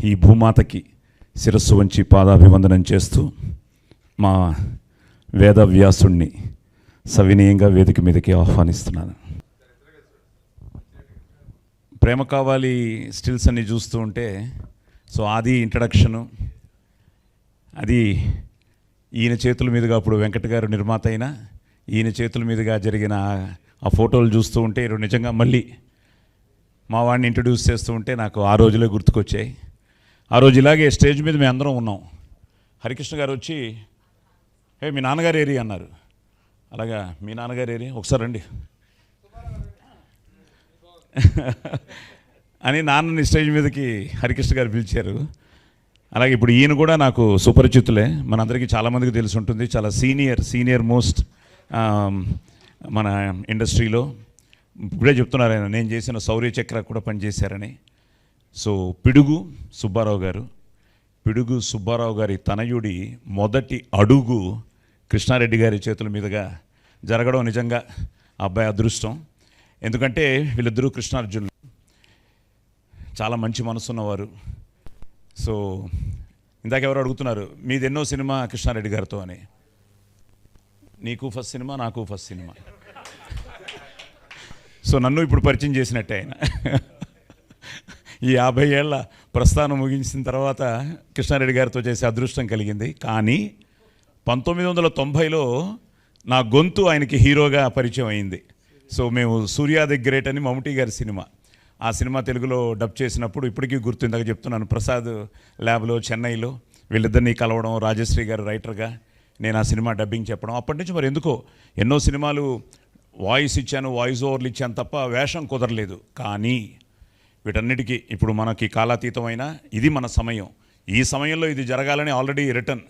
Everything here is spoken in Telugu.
ఈ భూమాతకి శిరస్సు వంచి పాదాభివందనం చేస్తూ మా వేదవ్యాసుణ్ణి సవినీయంగా వేదిక మీదకి ఆహ్వానిస్తున్నాను. ప్రేమ కావాలి స్టిల్స్ అన్ని చూస్తూ ఉంటే సో ఆది ఇంట్రడక్షను అది ఈయన చేతుల మీదుగా అప్పుడు వెంకట గారు నిర్మాత అయినా ఈయన చేతుల మీదుగా జరిగిన ఆ ఫోటోలు చూస్తూ ఉంటే నిజంగా మళ్ళీ మా వాడిని ఇంట్రడ్యూస్ చేస్తూ ఉంటే నాకు ఆ రోజులే గుర్తుకొచ్చాయి. ఆ రోజు ఇలాగే స్టేజ్ మీద మేము అందరం ఉన్నాం. హరికృష్ణ గారు వచ్చి మీ నాన్నగారు ఏరి అన్నారు. అలాగా మీ నాన్నగారు ఏరి ఒకసారి రండి అని నాన్నని స్టేజ్ మీదకి హరికృష్ణ గారు పిలిచారు. అలాగే ఇప్పుడు ఈయన కూడా నాకు సుపరిచితులే, మనందరికీ చాలామందికి తెలిసి ఉంటుంది. చాలా సీనియర్ మోస్ట్ మన ఇండస్ట్రీలో. ఇప్పుడే చెప్తున్నారు ఆయన నేను చేసిన శౌర్య చక్ర కూడా పనిచేశారని. సో పిడుగు సుబ్బారావు గారి తనయుడి మొదటి అడుగు కృష్ణారెడ్డి గారి చేతుల మీదుగా జరగడం నిజంగా అబ్బాయి అదృష్టం. ఎందుకంటే వీళ్ళిద్దరూ కృష్ణార్జునులు, చాలా మంచి మనసున్నవారు. సో ఇందాక ఎవరు అడుగుతున్నారు మీది ఎన్నో సినిమా కృష్ణారెడ్డి గారితో అని. నీకు ఫస్ట్ సినిమా, నాకు ఫస్ట్ సినిమా. సో నన్ను ఇప్పుడు పరిచయం చేసినట్టే ఆయన. ఈ 50 ఏళ్ల ప్రస్థానం ముగించిన తర్వాత కృష్ణారెడ్డి గారితో చేసే అదృష్టం కలిగింది. కానీ 1990లో నా గొంతు ఆయనకి హీరోగా పరిచయం అయింది. సో మేము సూర్య ది గ్రేట్ అని మమ్ముటి గారి సినిమా, ఆ సినిమా తెలుగులో డబ్ చేసినప్పుడు ఇప్పటికీ గుర్తు. ఇందాక చెప్తున్నాను ప్రసాద్ ల్యాబ్లో చెన్నైలో వీళ్ళిద్దరినీ కలవడం, రాజశ్రీ గారు రైటర్గా, నేను ఆ సినిమా డబ్బింగ్ చెప్పడం. అప్పటి నుంచి మరి ఎందుకో ఎన్నో సినిమాలు వాయిస్ ఇచ్చాను, వాయిస్ ఓవర్లు ఇచ్చాను తప్ప వేషం కుదరలేదు. కానీ వీటన్నిటికీ ఇప్పుడు మనకి కాలాతీతమైన ఇది మన సమయం. ఈ సమయంలో ఇది జరగాలని ఆల్రెడీ రిటర్న్